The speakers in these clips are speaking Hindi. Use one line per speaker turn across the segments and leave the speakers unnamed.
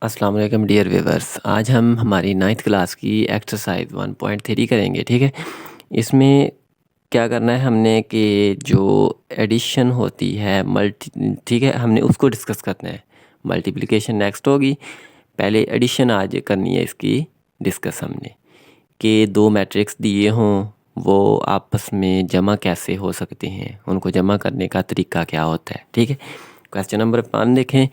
अस्सलाम वालेकुम डियर व्यूवर्स। आज हम हमारी 9th क्लास की एक्सरसाइज 1.3 करेंगे। ठीक है, इसमें क्या करना है हमने कि जो एडिशन होती है मल्टी, ठीक है, हमने उसको डिस्कस करना है। मल्टीप्लिकेशन नेक्स्ट होगी, पहले एडिशन आज करनी है इसकी डिस्कस हमने कि दो मैट्रिक्स दिए हों वो आपस में जमा कैसे हो सकते हैं, उनको जमा करने का तरीका क्या होता है। ठीक है, क्वेश्चन नंबर 1 देखें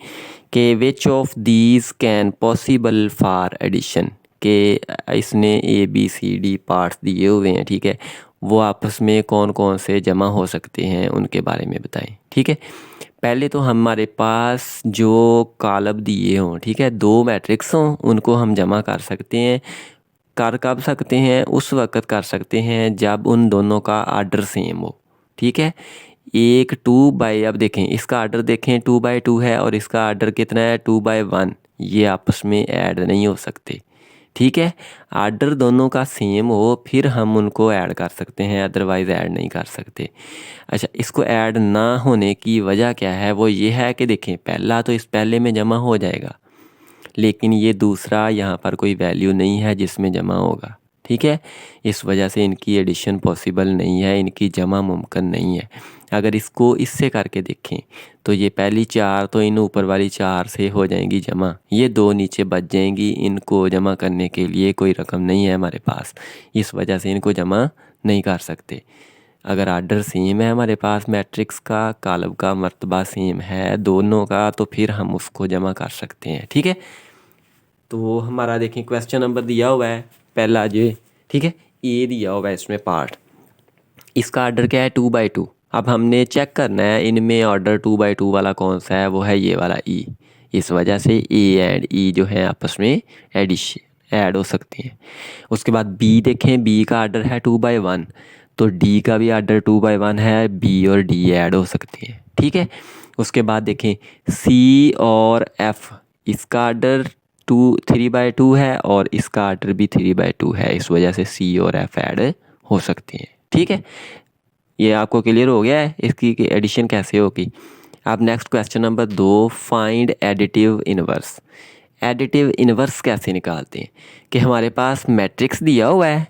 कि which of these can possible for addition, के इसने ABCD पार्ट्स दिए हुए हैं। ठीक है, वो आपस में कौन कौन से जमा हो सकते हैं उनके बारे में बताएं। ठीक है, पहले तो हमारे पास जो कॉलम दिए हों, ठीक है, दो मैट्रिक्स हों, उनको हम जमा कर सकते हैं। कर कब सकते हैं? उस वक़्त कर सकते हैं जब उन दोनों का आर्डर सेम हो। ठीक है, एक 2/, अब देखें इसका आर्डर देखें 2/2 है और इसका आर्डर कितना है 2/1। ये आपस में ऐड नहीं हो सकते। ठीक है, आर्डर दोनों का सेम हो फिर हम उनको ऐड कर सकते हैं, अदरवाइज़ ऐड नहीं कर सकते। अच्छा, इसको ऐड ना होने की वजह क्या है? वो ये है कि देखें पहला तो इस पहले में जमा हो जाएगा, लेकिन ये दूसरा यहाँ पर कोई वैल्यू नहीं है जिसमें जमा होगा। ठीक है, इस वजह से इनकी एडिशन पॉसिबल नहीं है, इनकी जमा मुमकिन नहीं है। अगर इसको इससे करके देखें तो ये पहली 4 तो इन ऊपर वाली 4 से हो जाएंगी जमा, ये 2 नीचे बच जाएंगी। इनको जमा करने के लिए कोई रकम नहीं है हमारे पास, इस वजह से इनको जमा नहीं कर सकते। अगर आर्डर सेम है हमारे पास मैट्रिक्स का, कॉलम का मर्तबा सेम है दोनों का, तो फिर हम उसको जमा कर सकते हैं। ठीक है, तो हमारा देखें क्वेश्चन नंबर दिया हुआ है पहला ये। ठीक है, ए दिया हुआ है इसमें पार्ट, इसका आर्डर क्या है 2/2। अब हमने चेक करना है इनमें ऑर्डर 2/2 वाला कौन सा है, वो है ये वाला ई। इस वजह से ए एंड ई जो है आपस में एडिशन ऐड हो सकते हैं। उसके बाद बी देखें, बी का आर्डर है 2/1, तो डी का भी आर्डर 2/1 है, बी और डी ऐड हो सकते हैं। ठीक है, उसके बाद देखें सी और एफ, इसका आर्डर 3/2 है और इसका आर्डर भी 3/2 है, इस वजह से सी और एफ ऐड हो सकते हैं। ठीक है, ये आपको क्लियर हो गया है इसकी कि एडिशन कैसे होगी। अब next question number 2, find additive inverse. Additive inverse कैसे निकालते हैं कि हमारे पास मैट्रिक्स दिया हुआ है,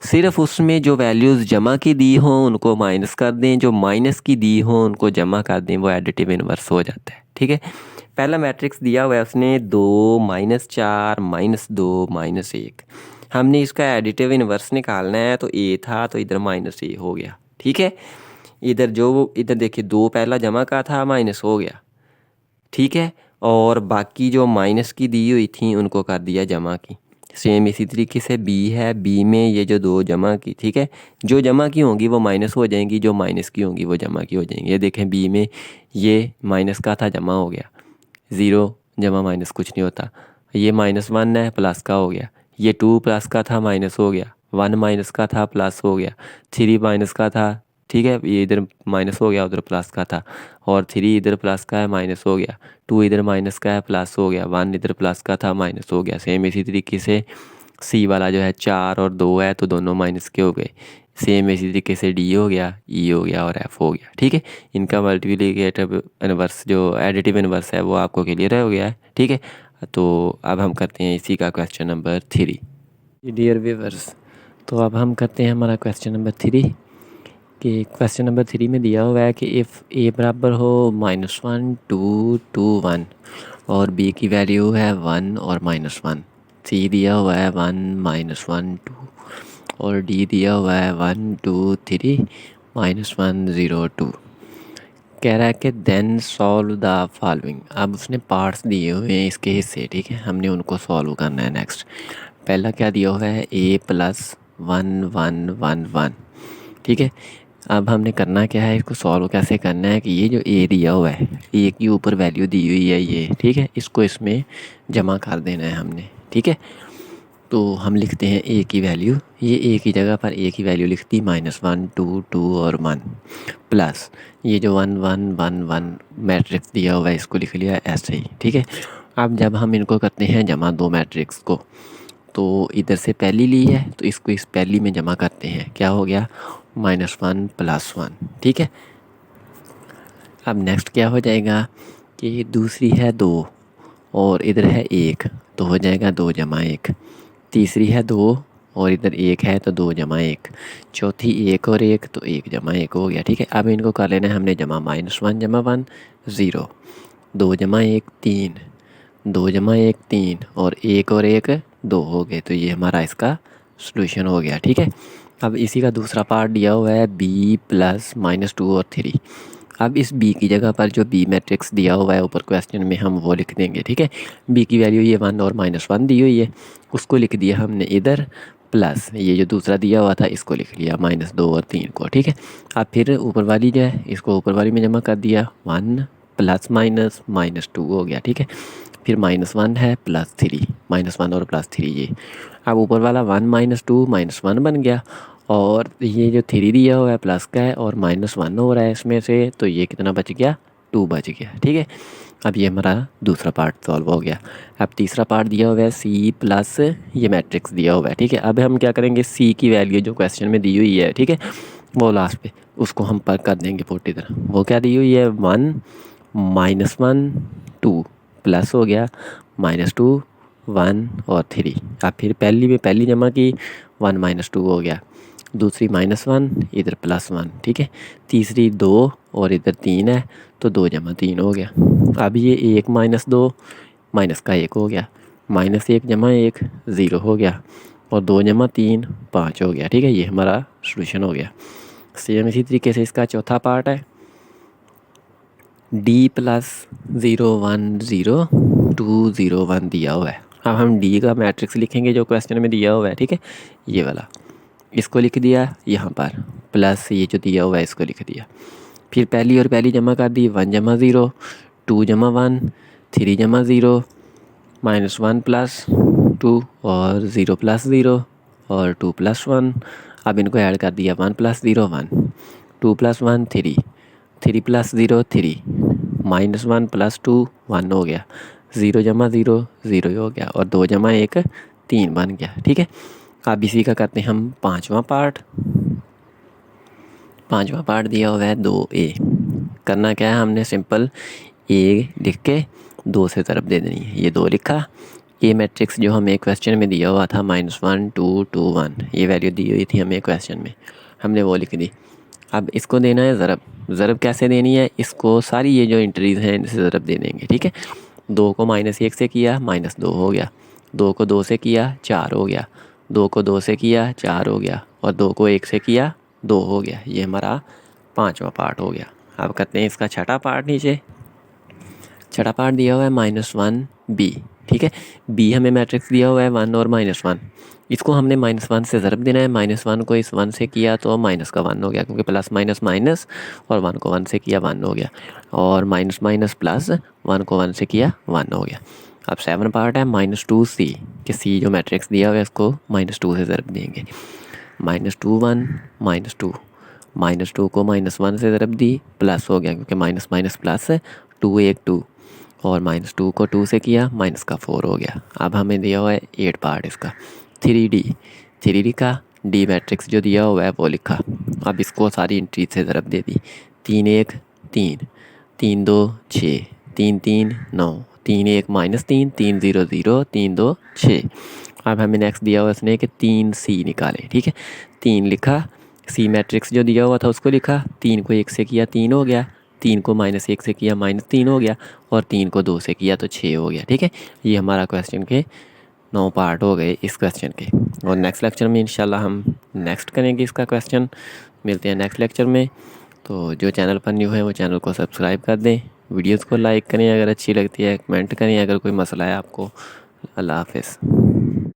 सिर्फ उसमें जो वैल्यूज़ जमा की दी हों उनको माइनस कर दें, जो माइनस की दी हों उनको जमा कर दें, वो एडिटिव इनवर्स हो जाता है। ठीक है, पहला मैट्रिक्स दिया हुआ है उसने 2 -4 -2 -1। हमने इसका एडिटिव इनवर्स निकालना है, तो ए था तो इधर -a हो गया। ठीक है, इधर इधर देखिए 2 पहला जमा का था, माइनस हो गया। ठीक है, और बाकी जो माइनस की दी हुई थी उनको कर दिया जमा की। सेम इसी तरीके से बी है, बी में ये जो 2 जमा की, ठीक है, जो जमा की होंगी वो माइनस हो जाएंगी, जो माइनस की होंगी वो जमा की हो जाएंगी। ये देखें बी में ये माइनस का था, जमा हो गया। 0 जमा माइनस कुछ नहीं होता। ये -1 है, प्लस का हो गया। ये 2 प्लस का था, माइनस हो गया। 1 माइनस का था, प्लस हो गया। 3 माइनस का था, ठीक है, ये इधर माइनस हो गया, उधर प्लस का था। और 3 इधर प्लस का है, माइनस हो गया। 2 इधर माइनस का है, प्लस हो गया। 1 इधर प्लस का था, माइनस हो गया। सेम इसी तरीके से सी वाला जो है 4 और 2 है तो दोनों माइनस के हो गए। सेम इसी तरीके से डी हो गया, ई हो गया और एफ हो गया। ठीक है, इनका मल्टीप्लिकेटिव इनवर्स जो एडिटिव इनवर्स है वो आपको क्लियर हो गया है। ठीक है, तो अब हम करते हैं इसी का क्वेश्चन नंबर 3। डियर व्यूअर्स, तो अब हम करते हैं हमारा क्वेश्चन नंबर 3 कि क्वेश्चन नंबर 3 में दिया हुआ है कि इफ़ ए बराबर हो -1 2 2 1 और बी की वैल्यू है 1 और -1, सी दिया हुआ है 1 -1 2 और डी दिया हुआ है 1 2 3 -1 0 2। कह रहा है कि देन सॉल्व द फॉलोइंग। अब उसने पार्ट्स दिए हुए हैं इसके हिस्से, ठीक है, हमने उनको सॉल्व करना है। नेक्स्ट पहला क्या दिया हुआ है a + 1 1 1 1। ठीक है, अब हमने करना क्या है, इसको सॉल्व कैसे करना है कि ये जो a दिया हुआ है, a की ऊपर वैल्यू दी हुई है ये, ठीक है, इसको इसमें जमा कर देना है हमने। ठीक है, तो हम लिखते हैं a की वैल्यू, ये a की जगह पर a की वैल्यू लिख दी -1 2 2 और 1 प्लस ये जो 1 1 1 1 मैट्रिक्स दिया हुआ है इसको लिख लिया ऐसे ही। ठीक है, अब जब हम इनको करते हैं जमा दो मैट्रिक्स को, तो इधर से पहली ली है तो इसको इस पहली में जमा करते हैं, क्या हो गया -1 + 1। ठीक है, अब नेक्स्ट क्या हो जाएगा कि दूसरी है 2 और इधर है 1 तो हो जाएगा 2 जमा 1। तीसरी है 2 और इधर 1 है तो 2 जमा 1। चौथी 1 और 1 तो 1 जमा 1 हो गया। ठीक है, अब इनको कर लेना है हमने जमा। -1 जमा 1 0, 2 जमा 1 3, 2 जमा 1 3 और 1 2 हो गए। तो ये हमारा इसका सॉल्यूशन हो गया। ठीक है, अब इसी का दूसरा पार्ट दिया हुआ है b प्लस -2 और 3। अब इस b की जगह पर जो b मैट्रिक्स दिया हुआ है ऊपर क्वेश्चन में हम वो लिख देंगे। ठीक है, b की वैल्यू ये 1 और -1 दी हुई है, उसको लिख दिया हमने इधर, प्लस ये जो दूसरा दिया हुआ था इसको लिख लिया -2 और 3 को। ठीक है, अब फिर ऊपर वाली जो है इसको ऊपर वाली में जमा कर दिया, 1 प्लस माइनस -2 हो गया। ठीक है, फिर -1 है प्लस 3, -1 और +3 ये। अब ऊपर वाला 1 -2 -1 बन गया और ये जो 3 दिया हुआ है प्लस का है और -1 हो रहा है इसमें से, तो ये कितना बच गया, 2 बच गया। ठीक है, अब ये हमारा दूसरा पार्ट सॉल्व हो गया। अब तीसरा पार्ट दिया हुआ है c प्लस ये मैट्रिक्स दिया हुआ है। ठीक है, अब हम क्या करेंगे, c की वैल्यू जो क्वेश्चन में दी हुई है, ठीक है, वो लास्ट पे उसको हम पर कर देंगे पुट इधर। वो क्या दी हुई है, 1 -1 2 प्लस हो गया -2 1 और 3। अब फिर पहली में पहली जमा की, 1 -2 हो गया, दूसरी -1 इधर +1। ठीक है, तीसरी 2 और इधर 3 है तो 2 जमा 3 हो गया। अब ये 1 -2 माइनस का 1 हो गया, -1 जमा 1 0 हो गया और 2 जमा 3 5 हो गया। ठीक है, ये हमारा सॉल्यूशन हो गया। सेम इसी तरीके से इसका चौथा पार्ट है, d प्लस 0 1 0 2 0 1 दिया हुआ है। अब हम d का मैट्रिक्स लिखेंगे जो क्वेश्चन में दिया हुआ है। ठीक है, ये वाला इसको लिख दिया यहाँ पर, प्लस ये जो दिया हुआ है इसको लिख दिया। फिर पहली और पहली जमा कर दी, 1 जमा 0 2 जमा 1 3 जमा 0 -1 प्लस 2 और 0 प्लस 0 और 2 प्लस 1। अब इनको ऐड कर दिया, 1 प्लस 0 1 2 प्लस 1 3 3 प्लस 0 3 -1 प्लस 2 1 हो गया, 0 जमा 0 0 हो गया और 2 जमा 1 3 बन गया। ठीक है, अब इसी का करते हैं हम पांचवा पार्ट। पांचवा पार्ट दिया हुआ है 2a। करना क्या है, हमने सिंपल a लिख के 2 से ज़रब दे देनी है। ये 2 लिखा, ये मैट्रिक्स जो हमें क्वेश्चन में दिया हुआ था -1 2 2 1, ये वैल्यू दी हुई थी हमें क्वेश्चन में, हमने वो लिख दी। अब इसको देना है ज़रब। ज़रब कैसे देनी है, इसको सारी ये जो एंट्रीज़ हैं इनसे ज़रब दे देंगे। ठीक है, 2 को -1 से किया -2 हो गया, 2 को 2 से किया 4 हो गया, 2 को 2 से किया 4 हो गया और 2 को 1 से किया 2 हो गया। ये हमारा पांचवा पार्ट हो गया। अब करते हैं इसका छठा पार्ट। नीचे छठा पार्ट दिया हुआ है -1 b। ठीक है, b हमें मैट्रिक्स दिया हुआ है 1 और -1, इसको हमने -1 से ज़रब देना है। -1 को इस 1 से किया तो माइनस का 1 हो गया, क्योंकि प्लस माइनस माइनस, और 1 को 1 से किया 1 हो गया, और माइनस माइनस प्लस 1 को 1 से किया 1 हो गया। अब 7 पार्ट है -2c, कि c जो मैट्रिक्स दिया हुआ है इसको -2 से ज़रब देंगे। -2 1 -2, -2 को -1 से ज़रब दी, प्लस हो गया क्योंकि माइनस माइनस प्लस, 2 1 2, और -2 को 2 से किया माइनस का 4 हो गया। अब हमें दिया हुआ है 8 पार्ट इसका, 3 लिखा, डी मैट्रिक्स जो दिया हुआ है वो लिखा। अब इसको सारी एंट्री से ज़रब दे दी, 3 1 3 3 2 6 3 3 9 3 1 -3 3 0 0 3 2 6। अब हमें नेक्स्ट दिया हुआ इसने कि 3c निकाले। ठीक है, 3 लिखा, सी मैट्रिक्स जो दिया हुआ था उसको लिखा, 3 को 1 से किया 3 हो गया, 3 को -1 से किया -3 हो गया, और 3 को 2 से किया तो 6 हो गया। ठीक है, ये हमारा क्वेश्चन के 9 पार्ट हो गए इस क्वेश्चन के। और नेक्स्ट लेक्चर में इंशाल्लाह हम नेक्स्ट करेंगे इसका क्वेश्चन। मिलते हैं नेक्स्ट लेक्चर में। तो जो चैनल पर न्यू है वो चैनल को सब्सक्राइब कर दें, वीडियोज़ को लाइक करें अगर अच्छी लगती है, कमेंट करें अगर कोई मसला है आपको। अल्लाह हाफ़िज़।